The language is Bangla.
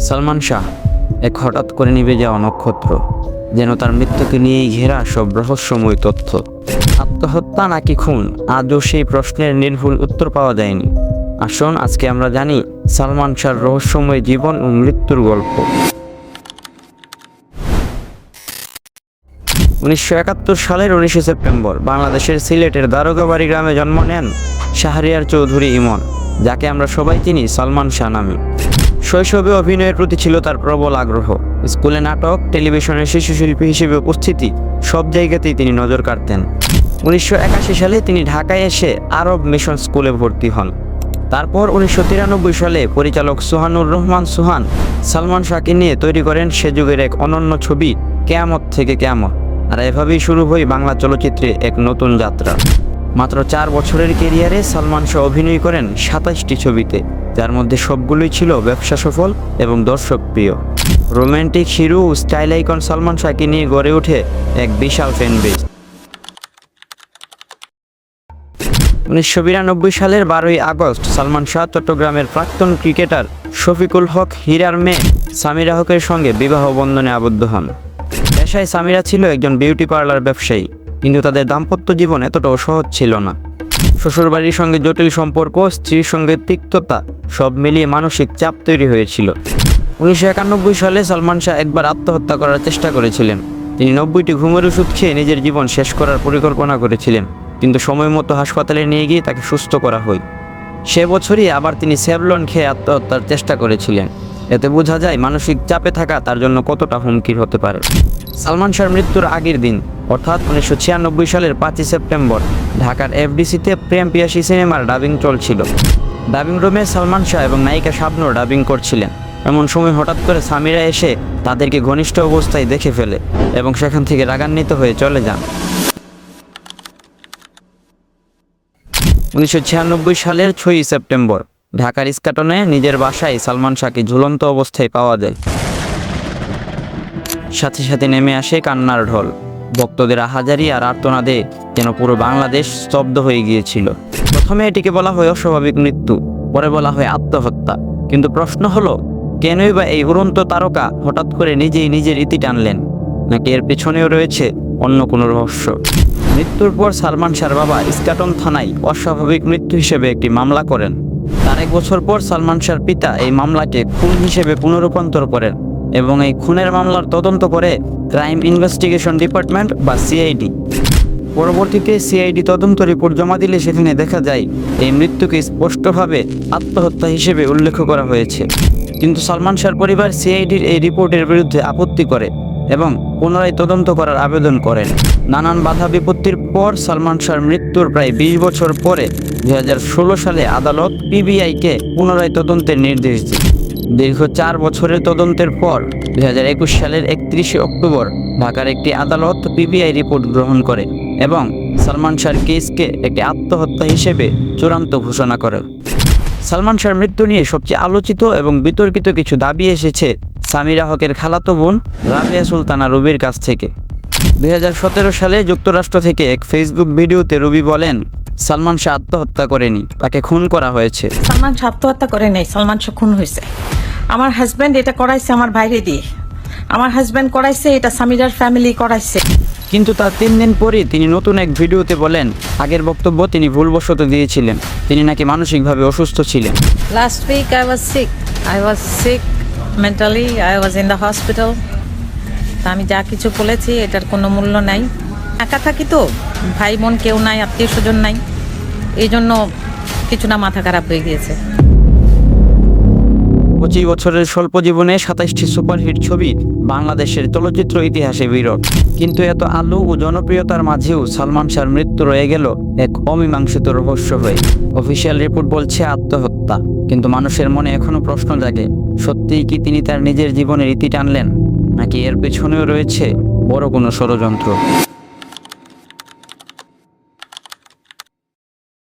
সালমান শাহ এক হঠাৎ করে নিভে যাওয়া নক্ষত্র, যেন তার মৃত্যুকে নিয়েই ঘেরা সব রহস্যময় তথ্য। আত্মহত্যা নাকি খুন, আজও সেই প্রশ্নের নির্ভুল উত্তর পাওয়া যায়নি। আসুন আজকে আমরা জানি সালমান শাহর রহস্যময় জীবন ও মৃত্যুর গল্প। 1971 সালের 19 সেপ্টেম্বর বাংলাদেশের সিলেটের দারোগাবাড়ি গ্রামে জন্ম নেন শাহরিয়ার চৌধুরী ইমন, যাকে আমরা সবাই চিনি সালমান শাহ নামে। শৈশবে অভিনয়ের প্রতি ছিল তার প্রবল আগ্রহ। স্কুলে নাটক, টেলিভিশনের শিশু শিল্পী হিসেবে উপস্থিতি, সব জায়গাতেই তিনি নজর কাড়তেন। 1981 সালে তিনি ঢাকায় এসে আরব মিশন স্কুলে ভর্তি হন। তারপর 1993 সালে পরিচালক সোহানুর রহমান সোহান সালমান শাহকে নিয়ে তৈরি করেন সে যুগের এক অনন্য ছবি কেয়ামত থেকে কেয়ামত। আর এভাবেই শুরু হয় বাংলা চলচ্চিত্রে এক নতুন যাত্রা। মাত্র 4 বছরের ক্যারিয়ারে সালমান শাহ অভিনয় করেন 27টি ছবিতে, যার মধ্যে সবগুলোই ছিল ব্যবসা সফল এবং দর্শক প্রিয়। রোমান্টিক হিরো ও স্টাইল আইকন সালমান শাহকে নিয়ে গড়ে ওঠে এক বিশাল ফ্যান বেস। 1992 সালের 12ই আগস্ট সালমান শাহ চট্টগ্রামের প্রাক্তন ক্রিকেটার শফিকুল হক হীরার মেয়ে সামিরা হকের সঙ্গে বিবাহ বন্ধনে আবদ্ধ হন। পেশায় সামিরা ছিল একজন বিউটি পার্লার ব্যবসায়ী, কিন্তু তাদের দাম্পত্য জীবন এতটাও সহজ ছিল না। শ্বশুরবাড়ির সঙ্গে জটিল সম্পর্ক, স্ত্রীর সঙ্গে তিক্ততা, সব মিলিয়ে মানসিক চাপ তৈরি হয়েছিল। 1991 সালে সালমান শাহ একবার আত্মহত্যা করার চেষ্টা করেছিলেন। তিনি 90টি ঘুমের ওষুধ খেয়ে নিজের জীবন শেষ করার পরিকল্পনা করেছিলেন, কিন্তু সময় মতো হাসপাতালে নিয়ে গিয়ে তাকে সুস্থ করা হয়। সে বছরই আবার তিনি স্যাভলন খেয়ে আত্মহত্যার চেষ্টা করেছিলেন। এতে বোঝা যায় মানসিক চাপে থাকা তার জন্য কতটা হুমকির হতে পারে। সালমান শাহর মৃত্যুর আগের দিন অর্থাৎ 1996 সালের 5ই সেপ্টেম্বর ঢাকার এফডিসিতে প্রেম পিয়াসী সিনেমার ডাবিং চলছিল। ডাবিং রুমে সালমান শাহ এবং নায়িকা শাবনূর ডাবিং করছিলেন। এমন সময় হঠাৎ করে সামিরা এসে তাদেরকে ঘনিষ্ঠ অবস্থায় দেখে ফেলে এবং সেখান থেকে রাগান্বিত হয়ে চলে যান। 1996 সালের 6ই সেপ্টেম্বর ঢাকার ইস্কাটনে নিজের বাসায় সালমান শাহকে ঝুলন্ত অবস্থায় পাওয়া যায়। সাথে সাথে নেমে আসে কান্নার ঢল। ভক্তদের আহাজারি আর আর্তনাদে যেন পুরো বাংলাদেশ স্তব্ধ হয়ে গিয়েছিল। প্রথমে এটিকে বলা হয় অস্বাভাবিক মৃত্যু, পরে বলা হয় আত্মহত্যা। কিন্তু প্রশ্ন হলো, কেনই বা এই উড়ন্ত তারকা হঠাৎ করে নিজেই নিজের ইতি টানলেন? নাকি এর পেছনেও রয়েছে অন্য কোনো রহস্য? মৃত্যুর পর সালমান শাহর বাবা ইস্কাটন থানায় অস্বাভাবিক মৃত্যু হিসেবে একটি মামলা করেন। তার 1 বছর পর সালমান শাহর পিতা এই মামলাকে খুন হিসেবে পুনরূপান্তর করেন এবং এই খুনের মামলার তদন্ত করে ক্রাইম ইনভেস্টিগেশন ডিপার্টমেন্ট বা সিআইডি। পরবর্তীতে সিআইডি তদন্ত রিপোর্ট জমা দিলে সেখানে দেখা যায় এই মৃত্যুকে স্পষ্টভাবে আত্মহত্যা হিসেবে উল্লেখ করা হয়েছে। কিন্তু সালমান শাহর পরিবার সিআইডির এই রিপোর্টের বিরুদ্ধে আপত্তি করে এবং পুনরায় তদন্ত করার আবেদন করেন। নানান বাধা বিপত্তির পর সালমান শাহর মৃত্যুর প্রায় 20 বছর পরে 2016 সালে আদালত পিবিআইকে পুনরায় তদন্তের নির্দেশ দেয়। দীর্ঘ 4 বছরের তদন্তের পর 2021 সালের 31 অক্টোবর ঢাকার একটি আদালত পিবিআই রিপোর্ট গ্রহণ করে এবং সালমান শাহর কেসকে একটি আত্মহত্যা হিসেবে চূড়ান্ত ঘোষণা করে। সালমান শাহর মৃত্যু নিয়ে সবচেয়ে আলোচিত এবং বিতর্কিত কিছু দাবি এসেছে সামিরা হকের খালাতো বোন রাবেয়া সুলতানা রুবির কাছ থেকে। 2017 সালে যুক্তরাষ্ট্র থেকে এক ফেসবুক ভিডিওতে রুবি বলেন, সালমান শাহ আত্মহত্যা করেনি, তাকে খুন করা হয়েছে। সালমান শাহ আত্মহত্যা করে নাই, সালমান শাহ খুন হয়েছে। আমার হাজব্যান্ড এটা করাইছে আমার বাইরে দিয়ে। আমার হাজব্যান্ড করাইছে, এটা সামিরার ফ্যামিলি করাইছে। কিন্তু তার 3 দিন পরই তিনি নতুন এক ভিডিওতে বলেন, আগের বক্তব্য তিনি ভুলবশত দিয়েছিলেন। তিনি নাকি মানসিকভাবে অসুস্থ ছিলেন। Last week I was sick mentally. I was in the hospital. তা আমি যা কিছু বলেছি এটার কোনো মূল্য নাই। একা থাকি তো, ভাই বোন কেউ নাই, আত্মীয় স্বজন নাই, এই জন্য কিছু না মাথা খারাপ হয়ে গিয়েছে। 25 বছরের স্বল্প জীবনে 27টি সুপারহিট ছবি বাংলাদেশের চলচ্চিত্র ইতিহাসে বিরল। কিন্তু এত আলো ও জনপ্রিয়তার মাঝেও সালমান শাহর মৃত্যু রয়ে গেল এক অমীমাংসিত রহস্য হয়ে। অফিসিয়াল রিপোর্ট বলছে আত্মহত্যা, কিন্তু মানুষের মনে এখনো প্রশ্ন জাগে, সত্যিই কি তিনি তার নিজের জীবনের ইতি টানলেন, নাকি এর পেছনেও রয়েছে বড় কোনো ষড়যন্ত্র?